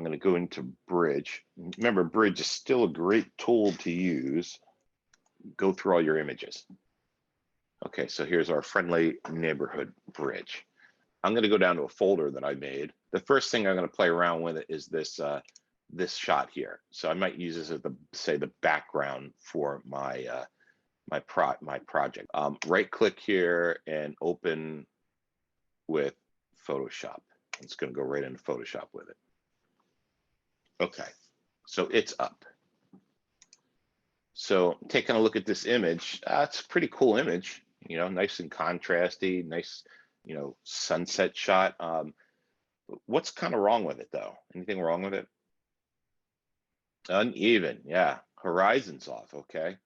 I'm going to go into bridge. Remember, bridge is still a great tool to use. Go through all your images. Okay, so here's our friendly neighborhood bridge. I'm going to go down to a folder that I made. The first thing I'm going to play around with is this this shot here. So I might use this as the background for my my project. Right click here and open with Photoshop. It's going to go right into Photoshop with it. Okay, so it's up. So taking a look at this image, it's a pretty cool image, you know, nice and contrasty, nice, you know, sunset shot. What's kind of wrong with it though? Anything wrong with it? Uneven, yeah, horizon's off, okay.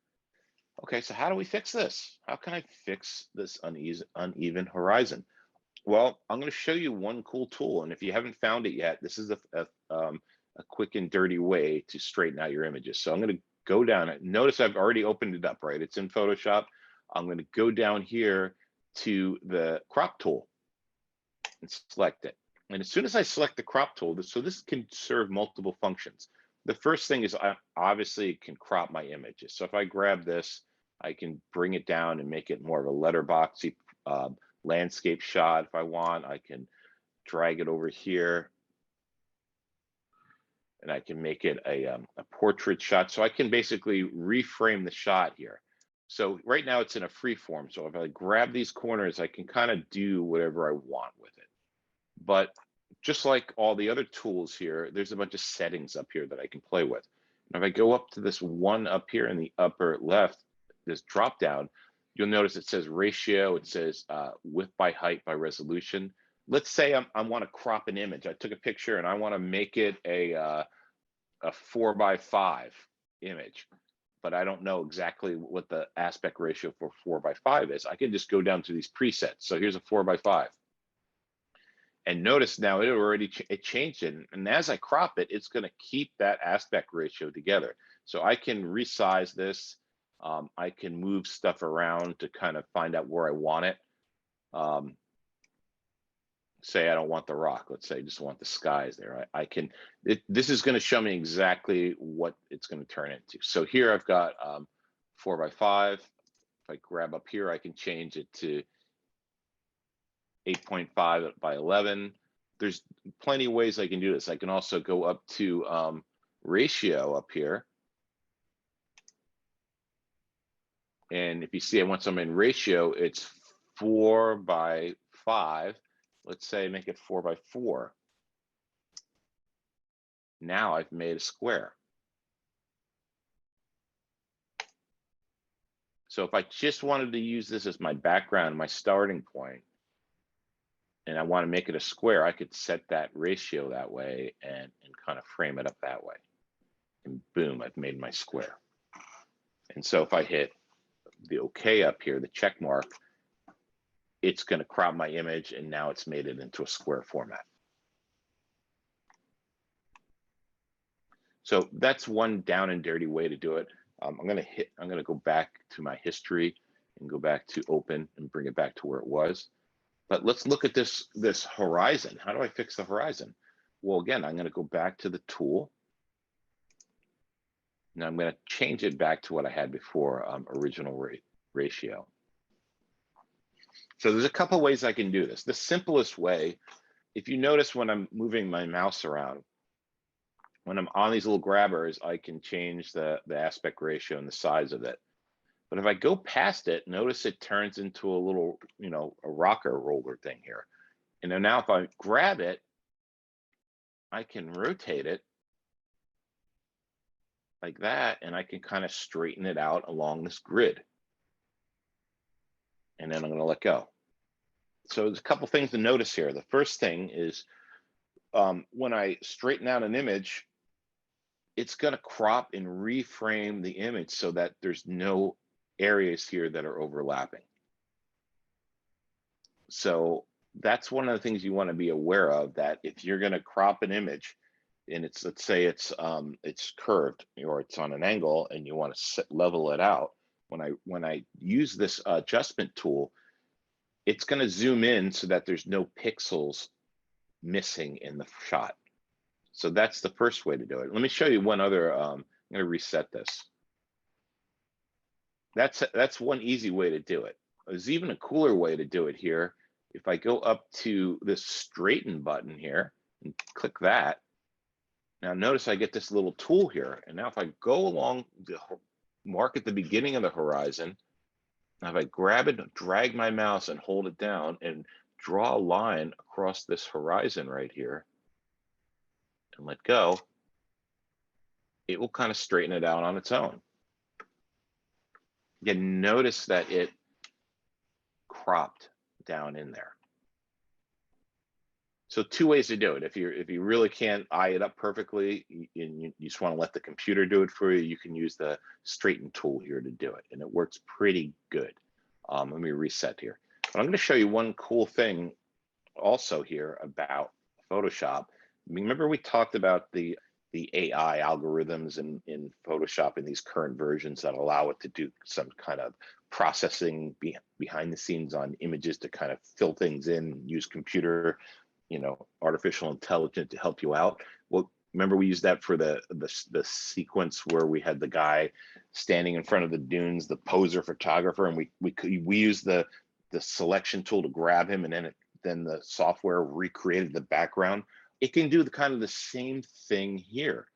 Okay, so how do we fix this? How can I fix this uneven horizon? Well, I'm going to show you one cool tool, and if you haven't found it yet, this is a quick and dirty way to straighten out your images. So I'm going to go down it. Notice I've already opened it up, right? It's in Photoshop. I'm going to go down here to the crop tool and select it. And as soon as I select the crop tool, so this can serve multiple functions. The first thing is I obviously can crop my images. So if I grab this, I can bring it down and make it more of a letterboxy landscape shot. If I want, I can drag it over here and I can make it a portrait shot. So I can basically reframe the shot here. So right now it's in a free form. So if I grab these corners, I can kind of do whatever I want with it. But just like all the other tools here, there's a bunch of settings up here that I can play with. And if I go up to this one up here in the upper left, this drop down, you'll notice it says ratio, it says width by height by resolution. Let's say I want to crop an image. I took a picture and I want to make it a 4:5 image, but I don't know exactly what the aspect ratio for 4:5 is. I can just go down to these presets. So here's a 4:5. And notice now it already changed it. And as I crop it, it's going to keep that aspect ratio together. So I can resize this. I can move stuff around to kind of find out where I want it. Say I don't want the rock. Let's say I just want the skies there. I can, this is going to show me exactly what it's going to turn into. So here I've got 4:5. If I grab up here, I can change it to 8.5 by 11. There's plenty of ways I can do this. I can also go up to ratio up here. And if you see, once I'm in ratio, it's 4:5. Let's say make it 4:4. Now I've made a square. So if I just wanted to use this as my background, my starting point, and I want to make it a square, I could set that ratio that way and kind of frame it up that way. And boom, I've made my square. And so if I hit the OK up here, the check mark, it's going to crop my image, and now it's made it into a square format. So that's one down and dirty way to do it. I'm going to go back to my history and go back to open and bring it back to where it was. But let's look at this horizon. How do I fix the horizon? Well, again, I'm going to go back to the tool. Now I'm going to change it back to what I had before, original ratio. So there's a couple ways I can do this. The simplest way, if you notice when I'm moving my mouse around, when I'm on these little grabbers, I can change the aspect ratio and the size of it. But if I go past it, notice it turns into a little, you know, a rocker roller thing here. And then now if I grab it, I can rotate it like that, and I can kind of straighten it out along this grid. And then I'm going to let go. So there's a couple things to notice here. The first thing is when I straighten out an image, it's going to crop and reframe the image so that there's no areas here that are overlapping. So that's one of the things you want to be aware of, that if you're going to crop an image and it's, let's say it's curved or it's on an angle and you want to level it out, when I use this adjustment tool, it's going to zoom in so that there's no pixels missing in the shot. So that's the first way to do it. Let me show you one other. I'm going to reset this. That's one easy way to do it. There's even a cooler way to do it here. If I go up to this straighten button here and click that, now notice I get this little tool here. And now if I go along the mark at the beginning of the horizon, now if I grab it, drag my mouse and hold it down and draw a line across this horizon right here and let go, it will kind of straighten it out on its own. You notice that it cropped down in there. So two ways to do it. If you really can't eye it up perfectly and you just want to let the computer do it for you, you can use the straighten tool here to do it, and it works pretty good. Let me reset here. But I'm going to show you one cool thing also here about Photoshop. Remember we talked about the AI algorithms in Photoshop in these current versions that allow it to do some kind of processing behind the scenes on images to kind of fill things in, use computer, artificial intelligence to help you out. Well, remember we used that for the sequence where we had the guy standing in front of the dunes, the poser photographer, and we used the selection tool to grab him, and then the software recreated the background. It can do the same thing here.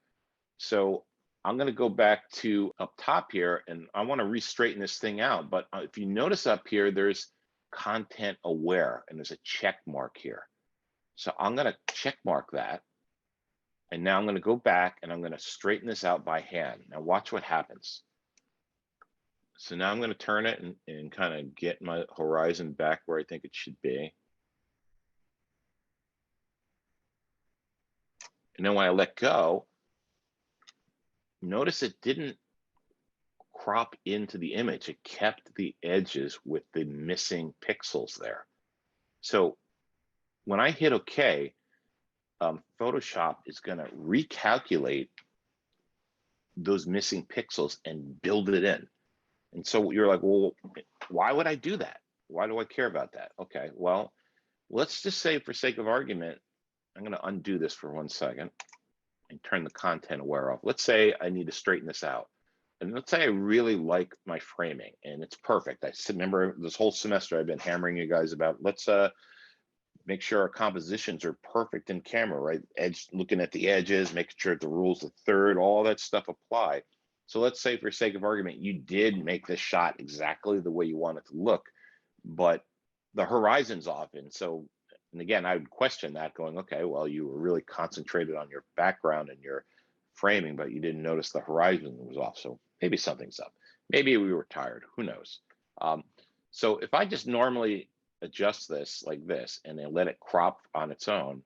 So I'm going to go back to up top here, and I want to re-straighten this thing out. But if you notice up here, there's content aware, and there's a check mark here. So I'm going to check mark that. And now I'm going to go back and I'm going to straighten this out by hand. Now watch what happens. So now I'm going to turn it and kind of get my horizon back where I think it should be. And then when I let go, notice it didn't crop into the image. It kept the edges with the missing pixels there. So when I hit OK, Photoshop is going to recalculate those missing pixels and build it in. And so you're like, well, why would I do that? Why do I care about that? Okay, well, let's just say for sake of argument, I'm going to undo this for 1 second and turn the content aware off. Let's say I need to straighten this out. And let's say I really like my framing and it's perfect. I remember this whole semester I've been hammering you guys about, let's make sure our compositions are perfect in camera, right? Looking at the edges, making sure the rules of third, all that stuff apply. So let's say for sake of argument, you did make this shot exactly the way you want it to look, but the horizon's off. And again, I would question that going, okay, well, you were really concentrated on your background and your framing, but you didn't notice the horizon was off. So maybe something's up. Maybe we were tired, who knows? So if I just normally adjust this like this and then let it crop on its own,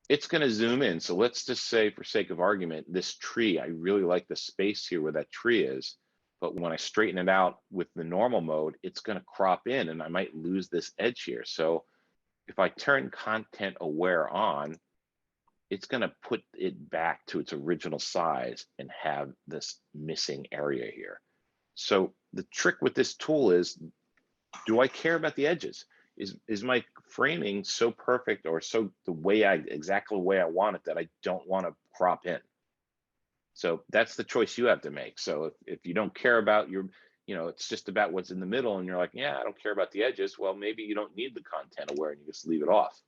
it's going to zoom in. So let's just say for sake of argument, this tree, I really like the space here where that tree is, but when I straighten it out with the normal mode, it's going to crop in and I might lose this edge here. So if I turn content aware on, it's going to put it back to its original size and have this missing area here. So the trick with this tool is, do I care about the edges? Is my framing so perfect or so exactly the way I want it that I don't want to crop in? So that's the choice you have to make. So if you don't care about it's just about what's in the middle and you're like, yeah, I don't care about the edges. Well, maybe you don't need the content aware and you just leave it off.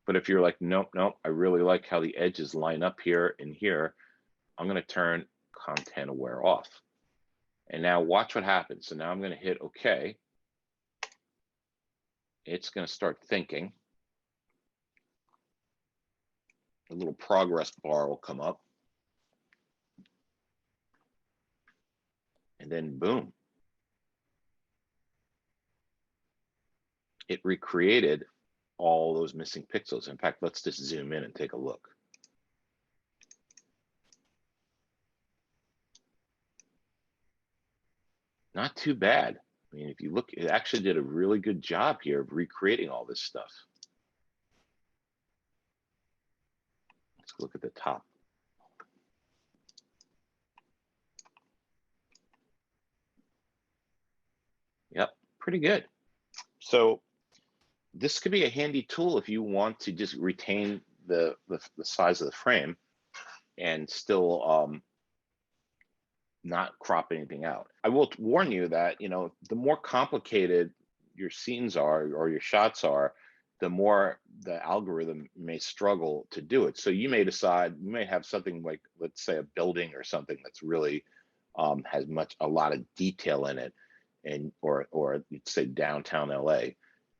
But if you're like, nope, I really like how the edges line up here and here, I'm going to turn content aware off. And now watch what happens. So now I'm going to hit OK. It's going to start thinking. A little progress bar will come up. And then boom. It recreated all those missing pixels. In fact, let's just zoom in and take a look. Not too bad. I mean, if you look, it actually did a really good job here of recreating all this stuff. Let's look at the top. Yep, pretty good. So this could be a handy tool if you want to just retain the size of the frame and still not crop anything out. I will warn you that, the more complicated your scenes are or your shots are, the more the algorithm may struggle to do it. So you may decide, you may have something like, let's say, a building or something that's really has a lot of detail in it, and or you'd say downtown LA,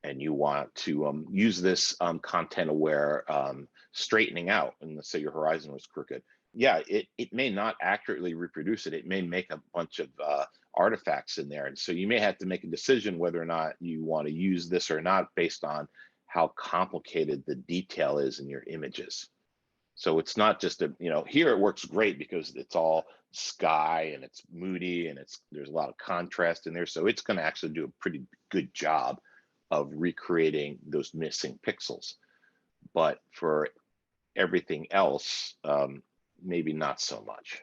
and you want to use this content aware straightening out, and let's say your horizon was crooked. Yeah, it may not accurately reproduce it. It may make a bunch of artifacts in there. And so you may have to make a decision whether or not you want to use this or not based on how complicated the detail is in your images. So it's not just here it works great because it's all sky and it's moody and there's a lot of contrast in there. So it's going to actually do a pretty good job of recreating those missing pixels. But for everything else, maybe not so much.